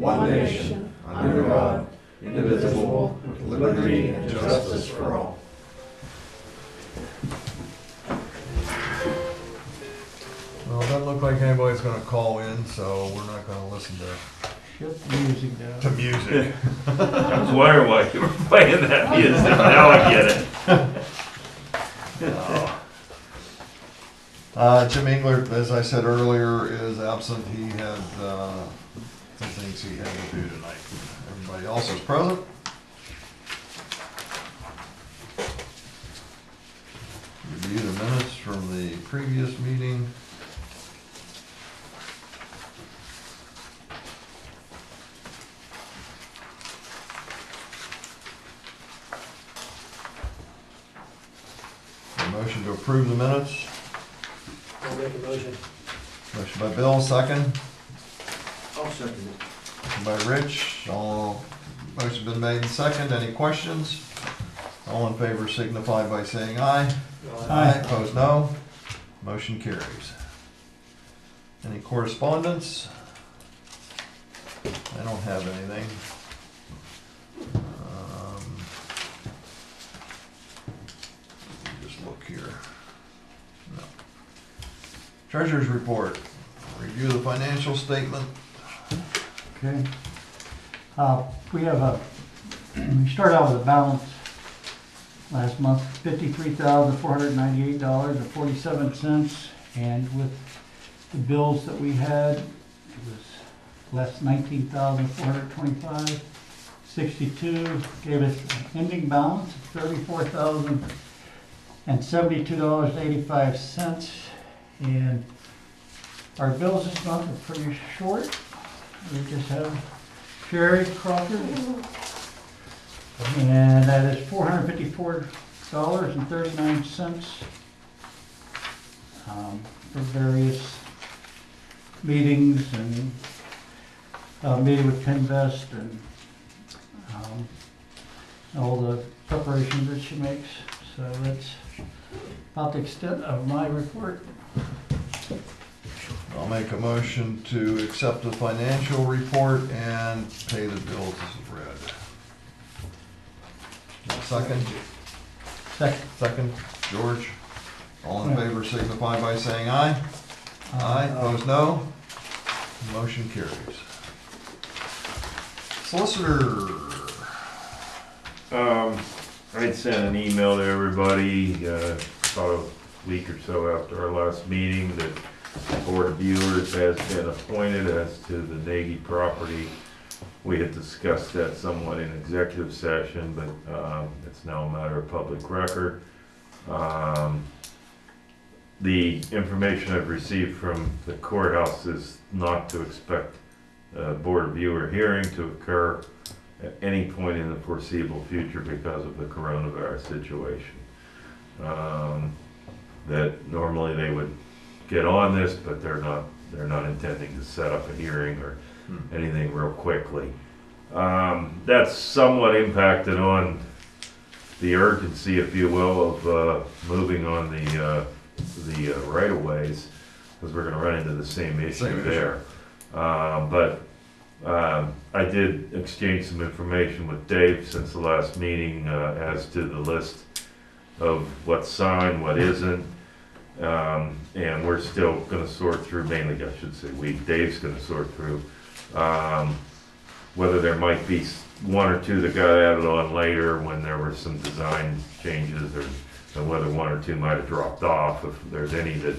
one nation, under God, indivisible, with liberty and justice for all. Well, it doesn't look like anybody's gonna call in, so we're not gonna listen Shut the music down. to music. I was wondering why you were playing that music. Now I get it. Jim Engler, as I said earlier, is absent. He had some things he had to do tonight. Everybody else is present. Review the minutes from the previous meeting. A motion to approve the minutes. I'll make a motion. Motion by Bill, second. I'll second it. Motion by Rich. All motion been made and second. Any questions? All in favor signify by saying aye. Aye. Opposed, no. Motion carries. Any correspondence? I don't have anything. Let me just look here. No. Treasurer's report. Review the financial statement. Okay. We have we start out with a balance last month, $53,498.47, and with the bills that we had, it was less $19,425.62, gave us an ending balance of $34,072.85, and our bills this month are pretty short. We just have Sherry Crawford, and that is $454.39 for various meetings and meeting with Pinvest and all the preparations that she makes. So that's about the extent of my report. I'll make a motion to accept the financial report and pay the bills as read. Second? Second, George. All in favor signify by saying aye. Aye, opposed no. Motion carries. Solicitor. I'd sent an email to everybody, about a week or so after our last meeting, that the Board of Viewers has been appointed as to the Nagy property. We had discussed that somewhat in executive session, but it's now a matter of public record. The information I've received from the courthouse is not to expect a Board of Viewer hearing to occur at any point in the foreseeable future because of the coronavirus situation. That normally they would get on this, but they're not intending to set up a hearing or anything real quickly. That's somewhat impacted on the urgency, if you will, of moving on the right-of-ways, because we're going to run into the same issue there. But I did exchange some information with Dave since the last meeting as to the list of what's signed, what isn't. And we're still going to sort through, mainly I should say Dave's going to sort through whether there might be one or two that got added on later when there were some design changes, or whether one or two might have dropped off, if there's any that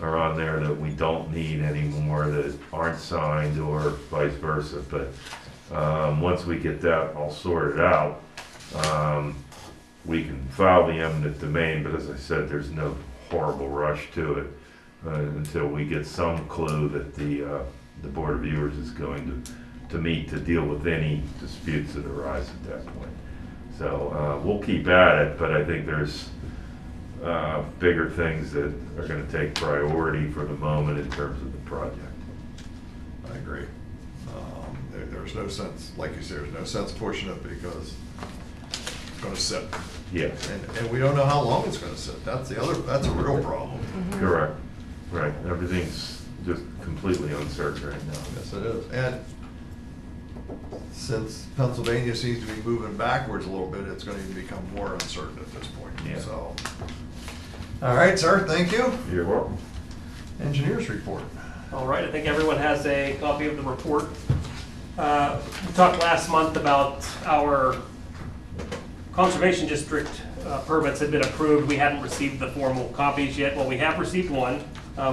are on there that we don't need anymore that aren't signed, or vice versa. But once we get that all sorted out, we can file the eminent domain, but as I said, there's no horrible rush to it until we get some clue that the Board of Viewers is going to meet to deal with any disputes that arise at that point. So we'll keep at it, but I think there's bigger things that are going to take priority for the moment in terms of the project. I agree. There's no sense, like you said, there's no sense pushing it because it's going to sit. Yes. And we don't know how long it's going to sit. That's a real problem. Correct. Right. Everything's just completely uncertain right now. Yes, it is. And since Pennsylvania seems to be moving backwards a little bit, it's gonna become more uncertain at this point, Yeah. so. All right, sir, thank you. You're welcome. Engineers report. All right, I think everyone has a copy of the report. We talked last month about our Conservation District permits had been approved. We hadn't received the formal copies yet. Well, we have received one.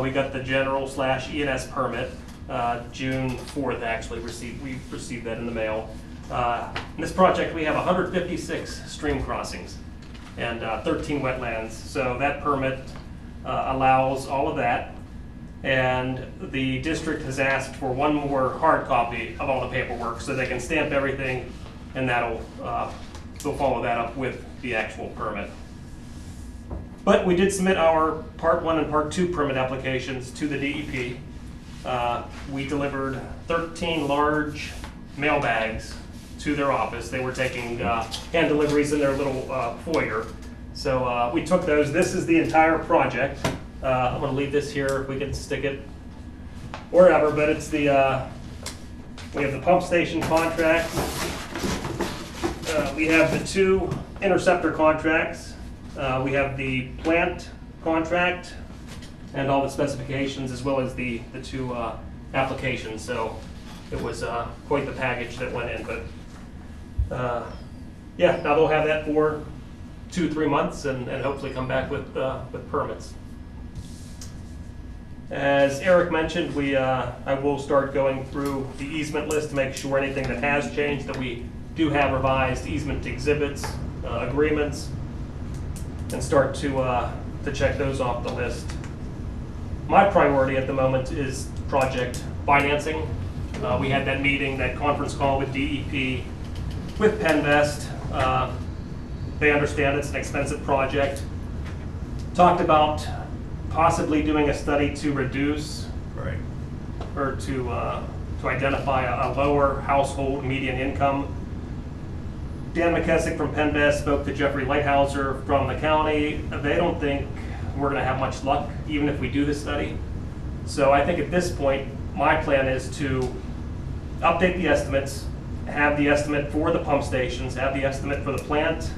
We got the general/ENS permit, June 4th actually, we received that in the mail. In this project, we have 156 stream crossings and 13 wetlands. So that permit allows all of that. And the district has asked for one more hard copy of all the paperwork so they can stamp everything, and they'll follow that up with the actual permit. But we did submit our Part 1 and Part 2 permit applications to the DEP. We delivered 13 large mail bags to their office. They were taking hand deliveries in their little foyer. So we took those. This is the entire project. I'm going to leave this here. We can stick it wherever, but it's we have the pump station contract. We have the 2 interceptor contracts. We have the plant contract and all the specifications, as well as the 2 applications. So it was quite the package that went in. But yeah, now they'll have that for 2-3 months and hopefully come back with permits. As Eric mentioned, I will start going through the easement list to make sure anything that has changed, that we do have revised easement exhibits, agreements, and start to check those off the list. My priority at the moment is project financing. We had that meeting, that conference call with DEP, with Penvest. They understand it's an expensive project. Talked about possibly doing a study to reduce Right. or to identify a lower household median income. Dan McKessick from Penvest spoke to Jeffrey Lighthouser from the county. They don't think we're going to have much luck even if we do this study. So I think at this point, my plan is to update the estimates, have the estimate for the pump stations, have the estimate for the plant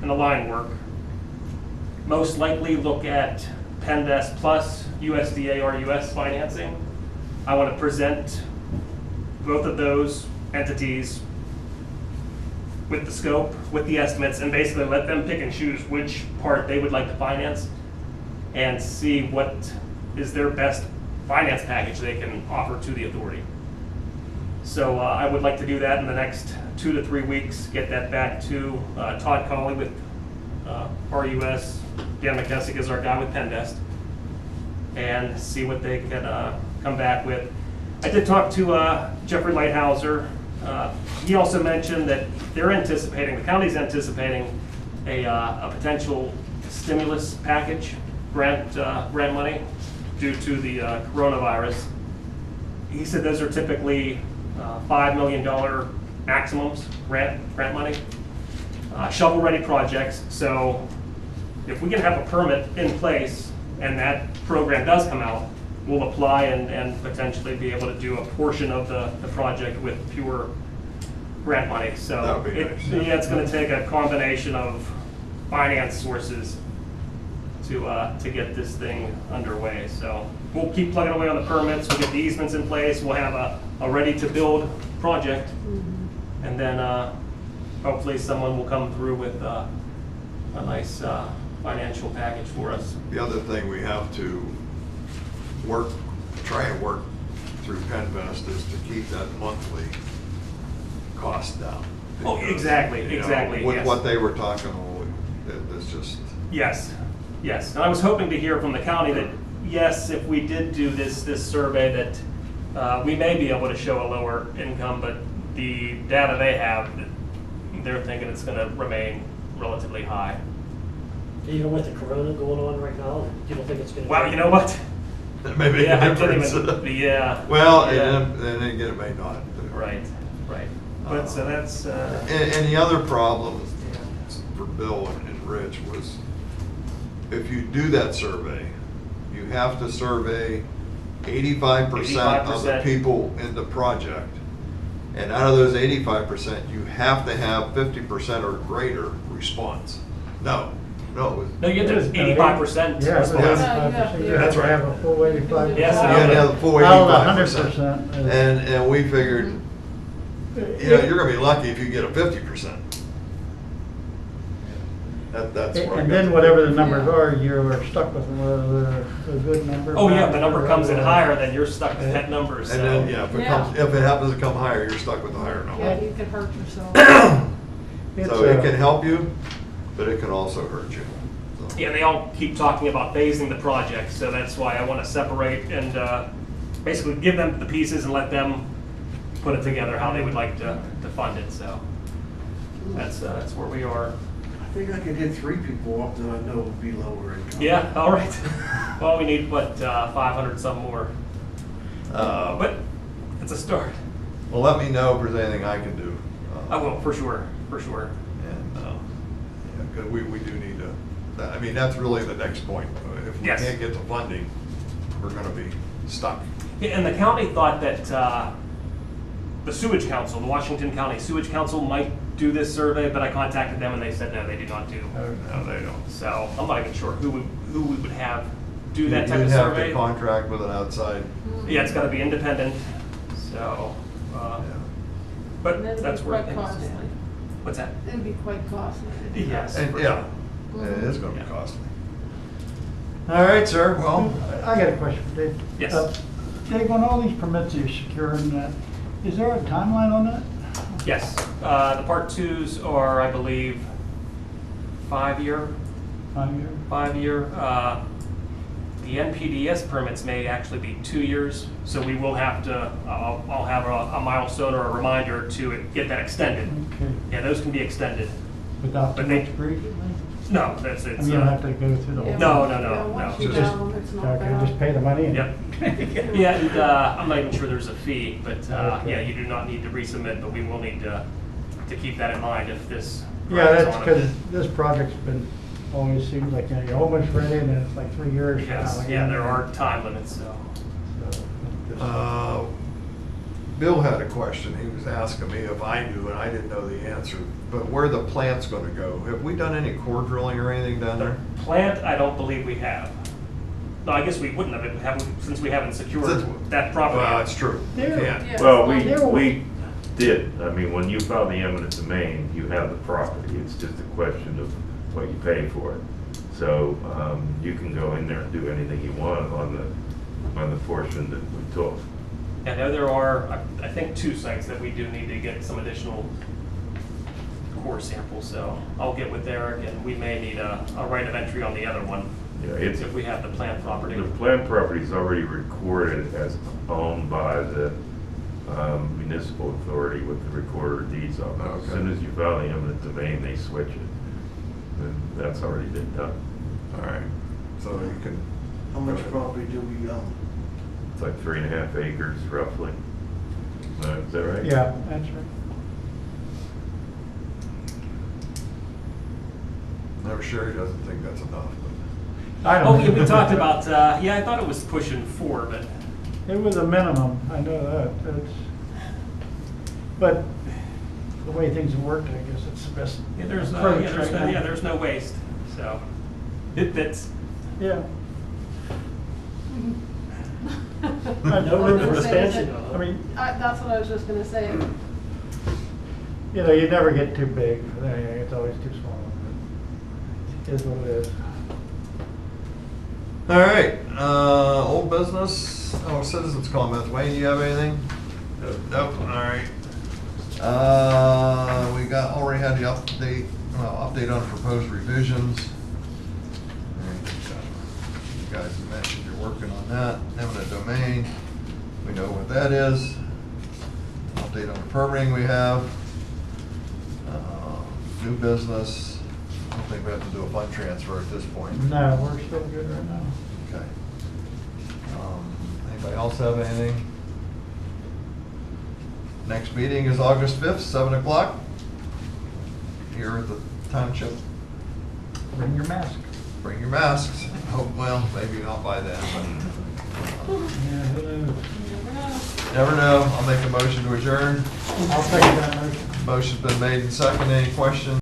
and the line work. Most likely look at Penvest plus USDA or US financing. I want to present both of those entities with the scope, with the estimates, and basically let them pick and choose which part they would like to finance and see what is their best finance package they can offer to the authority. So I would like to do that in the next 2 to 3 weeks, get that back to Todd Colley with RUS. Dan McKessick is our guy with Penvest, and see what they can come back with. I did talk to Jeffrey Lighthouser. He also mentioned that they're anticipating, the county's anticipating a potential stimulus package, grant money due to the coronavirus. He said those are typically $5 million maximums grant money, shovel-ready projects. So if we can have a permit in place and that program does come out, we'll apply and potentially be able to do a portion of the project with pure grant money. So That would be nice. yeah, it's going to take a combination of finance sources to get this thing underway. So we'll keep plugging away on the permits. We'll get the easements in place. We'll have a ready-to-build project, and then hopefully someone will come through with a nice financial package for us. The other thing we have to try and work through Penvest is to keep that monthly cost down. Oh, exactly, You know, exactly, With yes. what they were talking, it's just, Yes, yes. And I was hoping to hear from the county that, yes, if we did do this survey, that we may be able to show a lower income, but the data they have, they're thinking it's going to remain relatively high. Even with the corona going on right now, you don't think it's going to? Well, you know what? that may make Yeah, I a can't difference. even, yeah. Well, yeah. and then again, it may not. Right, right. But so that's, And the other problem for Bill and Rich was, if you do that survey, you have to survey 85% of the 85%. people in the project And out of those 85%, you have to have 50% or greater response. No, it was, No, you get to 85%. Yeah, so Yeah. 85%, you have That's to right. have a full 85%. Yes, you had to have the full Out of 85%. 100%. And we figured, you're gonna be lucky if you get a 50%. That's where I And got then the- whatever the numbers are, you're stuck with a good number. Oh, yeah, if the bad number comes in or- higher, then you're stuck with that number, And then, so. yeah, Yeah. if it happens to come higher, you're stuck with the higher Yeah, number. you could hurt yourself. It's, So it can help you, but it can also hurt you. So- Yeah, they all keep talking about phasing the project, so that's why I want to separate and basically give them the pieces and let them put it together how they would like to fund it, so. That's where we are. I think I could hit 3 people up that I know would be lower income. Yeah, all right. Well, we need, what, 500 some more, but it's a start. Well, let me know if there's anything I can do. I will, for sure, for sure. And, yeah, because we do need to, I mean, that's really the next point. If we Yes. can't get the funding, we're gonna be stuck. Yeah, and the county thought that the sewage council, the Washington County Sewage Council might do this survey, but I contacted them and they said, no, they do not do. No, they don't. So I'm not even sure who we would have do that type You'd of have to survey. contract with an outside, Yeah, it's gotta be independent, so, yeah. but And that'd that's be where quite things costly. stand. What's that? It'd be quite costly. to do that. Yes. And, for yeah, sure. it is gonna be Yeah. costly. All right, sir, well, I got a question for Dave. Yes. Dave, on all these permits you're securing, is there a timeline on that? Yes, the part twos are, I believe, 5-year. 5 year? 5-year. The NPDS permits may actually be 2 years, so we will have to, I'll have a milestone or a reminder to get that extended. Okay, Yeah, those can be extended. without too But they- much grief? No, that's I it. mean, you don't have to go through the whole. Yeah, No, once- no, no, yeah, once no. you Just- have them, it's not Okay, bad. just pay the money and. Yep. Yeah, and I'm not even sure there's a fee, but Okay. yeah, you do not need to resubmit, but we will need to keep that in mind if this. Yeah, project's that's on a because bit. this project's been, always seems like, you know, you're almost ready and then it's like 3 years. from Yes, now yeah, again. there are time limits, so. So, just- Bill had a question. He was asking me if I knew, and I didn't know the answer. But where the plant's gonna go? Have we done any core drilling or anything down The there? plant, I don't believe we have. No, I guess we wouldn't have, since we haven't secured Since- that property. Well, yet. that's true. You There- can't. Yeah. Well, There was- we did, I mean, when you file the eminent domain, you have the property, it's just a question of what you pay for it. So, you can go in there and do anything you want on the portion that we took. I know there are, I think, 2 sites that we do need to get some additional core samples, so I'll get with Eric, and we may need a right of entry on the other one, Yeah, it's, if we have the plant property. the plant property is already recorded as owned by the municipal authority with the recorder of deeds on it. As Okay. soon as you file the eminent domain, they switch it. And that's already been done. All right. So you can. How much property do we own? It's like 3.5 acres roughly. Is that right? Yeah, that's right. Never Sherry doesn't think that's enough, but. I Oh, don't. yeah, we talked about, yeah, I thought it was pushing 4, but It was a minimum, I know that, it's, but the way things have worked, I guess it's the best. yeah, there's, approach yeah, there's right no, now. yeah, there's no waste, so. That's, Yeah. No room for expansion. I mean, That's what I was just gonna say. you know, you never get too big for anything, it's always too small. It is what it is. All right, old business, citizens comments. Wayne, you have anything? Nope, all right. We already had the update on proposed revisions. You guys mentioned you're working on that, eminent domain. We know what that is. Update on the permitting we have. New business. I don't think we have to do a fund transfer at this point. No, we're still good right now. Okay. Anybody else have anything? Next meeting is August 5th, 7 o'clock, here at the township. Bring your mask. Bring your masks. Hope, well, maybe not by then, but. Yeah, who knows? You never know. Never know. I'll make a motion to adjourn. I'll second that motion. Motion's been made and seconded. Any questions?